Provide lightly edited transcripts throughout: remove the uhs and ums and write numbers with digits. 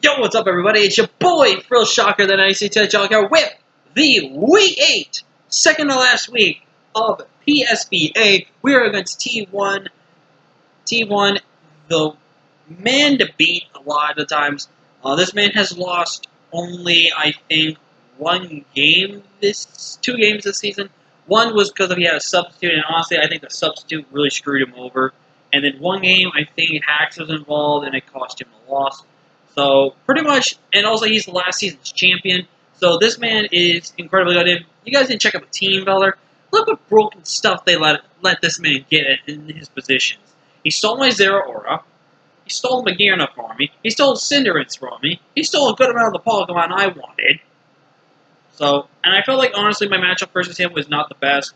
Yo, what's up, everybody? It's your boy, Frill Shocker, the Nicey Ted Jolliker, with the Week 8, second to last week of PSBA. We are against T1. T1, the man to beat a lot of the times. This man has lost only, I think, two games this season. One was because he had a substitute, and honestly, I think the substitute really screwed him over. And then one game, I think Hacks was involved, and it cost him a loss. So, pretty much, and also he's the last season's champion. So, this man is incredibly good. You guys didn't check out the team builder. Look what broken stuff they let this man get in his positions. He stole my Zero Aura. He stole Magearna from me. He stole Cinderace from me. He stole a good amount of the Pokemon I wanted. So, and I felt like, honestly, my matchup versus him was not the best.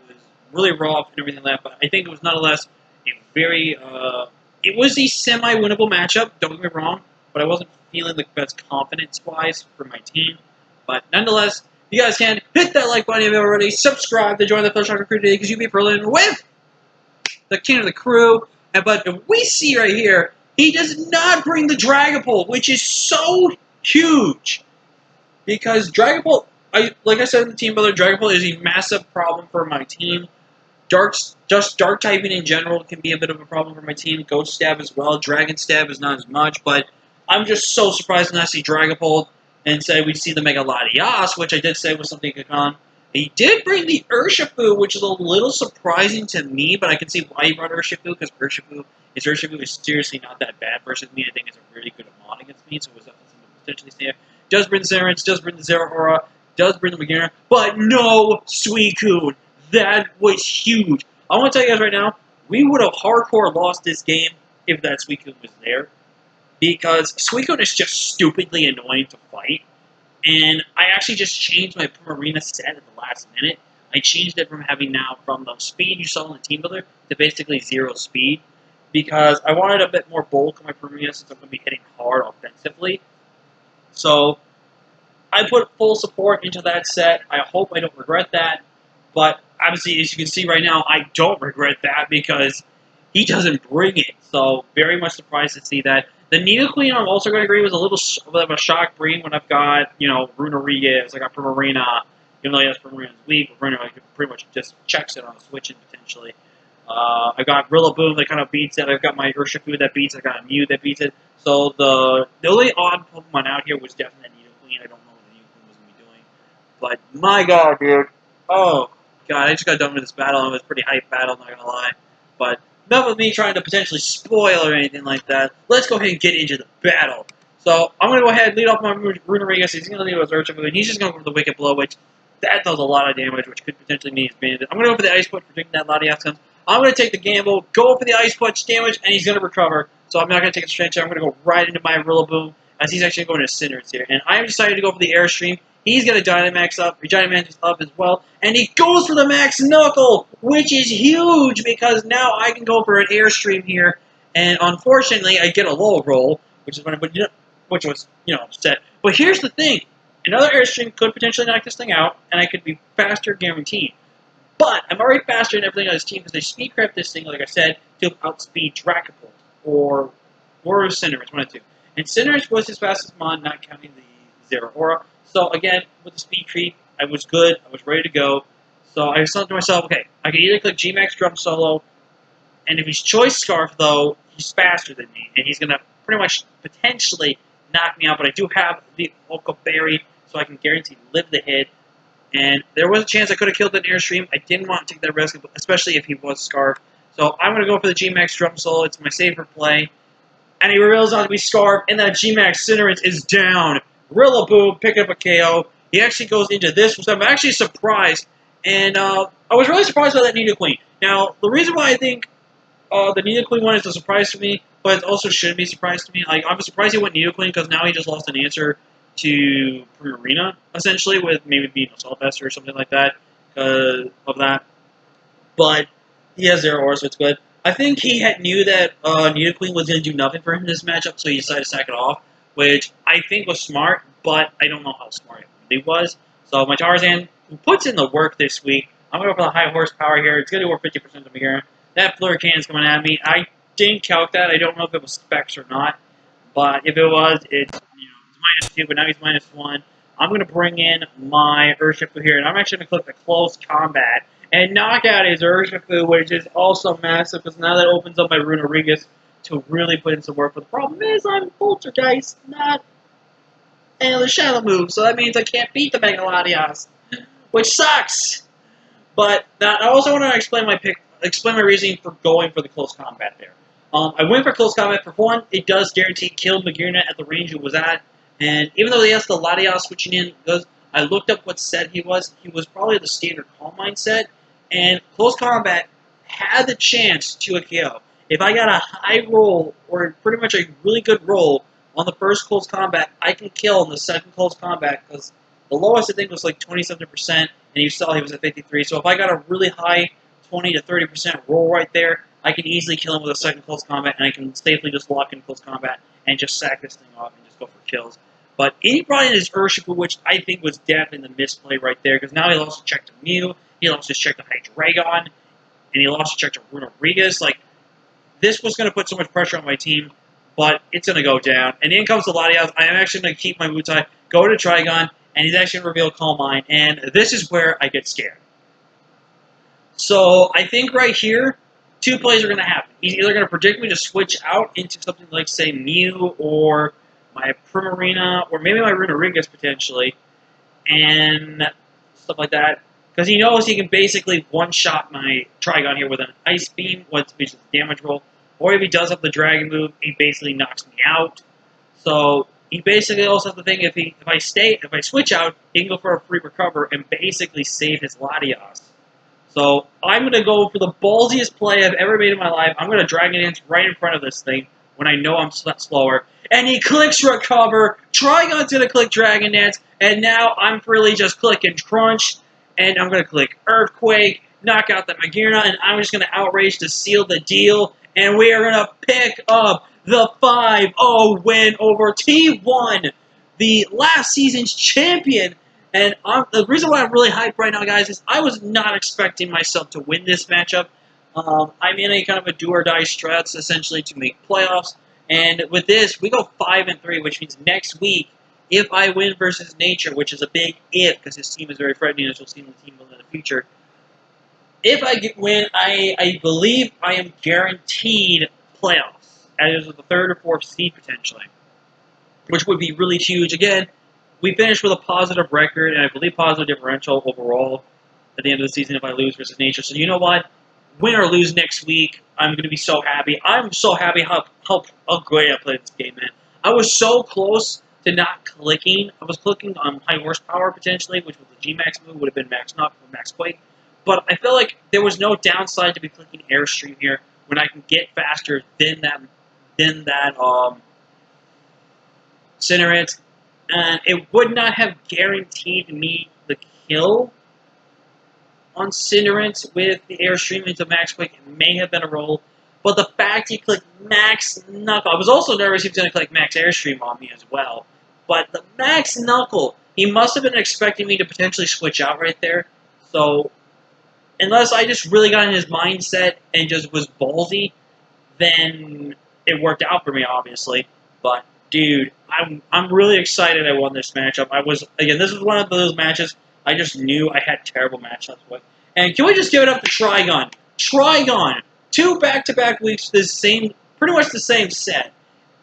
It was really rough and everything like that, but I think it was nonetheless a very, it was a semi-winnable matchup, don't get me wrong, but I wasn't feeling the best confidence-wise for my team. But nonetheless, you guys can hit that like button if you haven't already, subscribe to join the Frill Shocker crew today, because you'll be Berlin with the king of the crew. But we see right here, he does not bring the Dragapult, which is so huge. Because Dragapult, like I said in the team builder, Dragapult is a massive problem for my team. Just Dark typing in general can be a bit of a problem for my team. Ghost Stab as well. Dragon Stab is not as much, but I'm just so surprised when I see Dragapult and say we see the Mega Latias, which I did say was something to come on. He did bring the Urshifu, which is a little surprising to me, but I can see why he brought Urshifu, because Urshifu is seriously not that bad versus me. I think it's a really good mod against me, so it was something to potentially see. Does bring the Cinderace, does bring the Zero Aura, does bring the Magearna, but no Suicune. That was huge. I want to tell you guys right now, we would have hardcore lost this game if that Suicune was there, because Suicune is just stupidly annoying to fight. And I actually just changed my Primarina set at the last minute. I changed it from having now from the speed you saw in the team builder to basically 0 speed, because I wanted a bit more bulk on my Primarina since I'm going to be hitting hard offensively. So I put full support into that set. I hope I don't regret that. But obviously, as you can see right now, I don't regret that because he doesn't bring it. So very much surprised to see that. The Nidoqueen, I'm also going to agree, was a little bit of a shock bring when I've got, Runerigas, I got Primarina, even though he has Primarina's weak, Runerigas pretty much just checks it on the switch potentially. I got Rillaboom that kind of beats it. I've got my Urshifu that beats it. I got a Mew that beats it. So the only odd Pokemon out here was definitely Nidoqueen. I don't know what the Nidoqueen was going to be doing. But my god, dude. Oh, god, I just got done with this battle. It was a pretty hype battle, not going to lie. But not with me trying to potentially spoil or anything like that. Let's go ahead and get into the battle. So I'm going to go ahead and lead off my Runerigas. He's going to lead with Urshifu, and he's just going to go for the Wicked Blow, which that does a lot of damage, which could potentially mean he's banned. I'm going to go for the Ice Punch for drinking that Latias comes. I'm going to take the gamble, go for the Ice Punch damage, and he's going to recover. So I'm not going to take a stretch. I'm going to go right into my Rillaboom, as he's actually going to Cinderace here. And I have decided to go for the Airstream. He's going to Dynamax up, Dynamax up as well, and he goes for the Max Knuckle, which is huge because now I can go for an Airstream here, and unfortunately I get a low roll, which was set. But here's the thing: another Airstream could potentially knock this thing out, and I could be faster, guaranteed. But I'm already faster than everything on this team because they speed craft this thing, like I said, to outspeed Dragapult or Cinderace, one of the two. And Cinderace was his fastest mon, not counting the Zero Aura. So again, with the speed creep, I was good. I was ready to go. So I thought to myself, okay, I can either click G-Max Drum Solo, and if he's Choice Scarf, though, he's faster than me, and he's going to pretty much potentially knock me out. But I do have the Oko Berry, so I can guarantee live the hit. And there was a chance I could have killed an Airstream. I didn't want to take that risk, especially if he was Scarf. So I'm going to go for the G-Max Drum Solo. It's my safer play. And he reveals on to be Scarf, and that G-Max Cinderace is down. Rillaboom, pick up a KO. He actually goes into this, which I'm actually surprised. And I was really surprised by that Nidoqueen. Now, the reason why I think the Nidoqueen one is a surprise to me, but it also shouldn't be a surprise to me. Like, I'm surprised he went Nidoqueen because now he just lost an answer to Primarina, essentially, with maybe being a Saltbuster or something like that, because of that. But he has Zero Aura, so it's good. I think he knew that Nidoqueen was going to do nothing for him in this matchup, so he decided to sack it off, which I think was smart, but I don't know how smart it really was. So my Tarzan, who puts in the work this week, I'm going to go for the high horsepower here. It's going to be worth 50% of me here. That Flurry Cannon's coming at me. I didn't calc that. I don't know if it was specs or not. But if it was, it's -2, but now he's -1. I'm going to bring in my Urshifu here, and I'm actually going to click the close combat and knock out his Urshifu, which is also massive, because now that opens up my Runerigus to really put in some work. But the problem is I'm Poltergeist, not any of the Shadow moves, so that means I can't beat the Mega Latias, which sucks! But I also want to explain my reasoning for going for the close combat there. I went for close combat for one. It does guarantee kill Magearna at the range it was at, and even though he has the Latias switching in, because I looked up what set he was probably the standard Calm Mind set, and close combat had the chance to a KO. If I got a high roll, or pretty much a really good roll, on the first close combat, I can kill in the second close combat, because the lowest I think was like 27%, and you saw he was at 53. So if I got a really high 20 to 30% roll right there, I can easily kill him with a second close combat, and I can safely just lock in close combat and just sack this thing off and just go for kills. But he brought in his Urshifu, which I think was definitely the misplay right there, because now he lost a check to Mew, he lost his check to Hydreigon, and he lost a check to Runerigus. Like, this was going to put so much pressure on my team, but it's going to go down. And in comes the Latias. I am actually going to keep my Wutai, go to Trigun, and he's actually going to reveal Calm Mind, and this is where I get scared. So I think right here, two plays are going to happen. He's either going to predict me to switch out into something like, say, Mew, or my Primarina, or maybe my Runerigus potentially, and stuff like that. Because he knows he can basically one-shot my Trigon here with an Ice Beam, which is a damage roll. Or if he does have the Dragon move, he basically knocks me out. So he basically also has the thing, if I switch out, he can go for a free recover and basically save his Latias. So I'm going to go for the ballsiest play I've ever made in my life. I'm going to Dragon Dance right in front of this thing when I know I'm slower. And he clicks Recover, Trigon's going to click Dragon Dance, and now I'm really just clicking Crunch, and I'm going to click Earthquake, knock out the Magearna, and I'm just going to Outrage to seal the deal, and we are going to pick up the 5-0 win over T1, the last season's champion. And the reason why I'm really hyped right now, guys, is I was not expecting myself to win this matchup. I'm in a kind of a do-or-die strats, essentially, to make playoffs. And with this, we go 5-3, which means next week, if I win versus Nature, which is a big if, because his team is very threatening, as you'll see in the team in the future. If I win, I believe I am guaranteed playoffs, as the third or fourth seed, potentially, which would be really huge. Again, we finished with a positive record, and I believe positive differential overall at the end of the season if I lose versus Nature. So you know what? Win or lose next week, I'm going to be so happy. I'm so happy how great I played this game, man. I was so close to not clicking. I was clicking on high horsepower, potentially, which was the G-Max move, would have been Max Knock or Max Quake. But I feel like there was no downside to be clicking Airstream here when I can get faster than that Cinerate. And it would not have guaranteed me the kill on Cinerate with the Airstream into Max Quake. It may have been a roll, but the fact he clicked Max Knuckle, I was also nervous he was going to click Max Airstream on me as well. But the Max Knuckle, he must have been expecting me to potentially switch out right there. So, unless I just really got in his mindset and just was ballsy, then it worked out for me, obviously. But dude, I'm really excited I won this matchup. This was one of those matches I just knew I had terrible matchups with. And can we just give it up to Trigun? Trigun! 2 back-to-back weeks, pretty much the same set.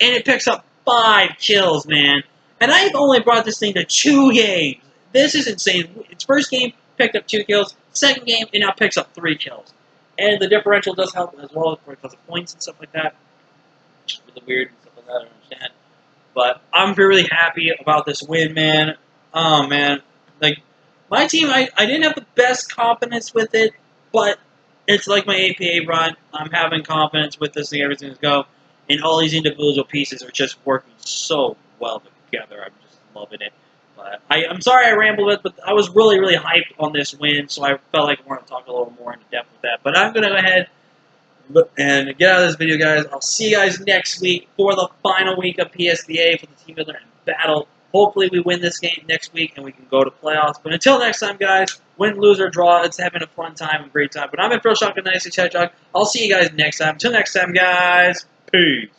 And it picks up 5 kills, man. And I've only brought this thing to 2 games. This is insane. Its first game picked up 2 kills. Second game, it now picks up 3 kills. And the differential does help as well because of points and stuff like that. Which is really weird and stuff like that, I don't understand. But I'm really happy about this win, man. Oh, man. Like, my team, I didn't have the best confidence with it, but it's like my APA run. I'm having confidence with this thing, everything's go. And all these individual pieces are just working so well together. I'm just loving it. But I'm sorry I rambled it, but I was really, really hyped on this win, so I felt like I wanted to talk a little more into depth with that. But I'm going to go ahead and get out of this video, guys. I'll see you guys next week for the final week of PSBA for the Team Builder and Battle. Hopefully we win this game next week and we can go to playoffs. But until next time, guys, win, lose, or draw, it's having a fun time and great time. But I'm in Pro Shotgun 96 Hedgehog. I'll see you guys next time. Until next time, guys, peace.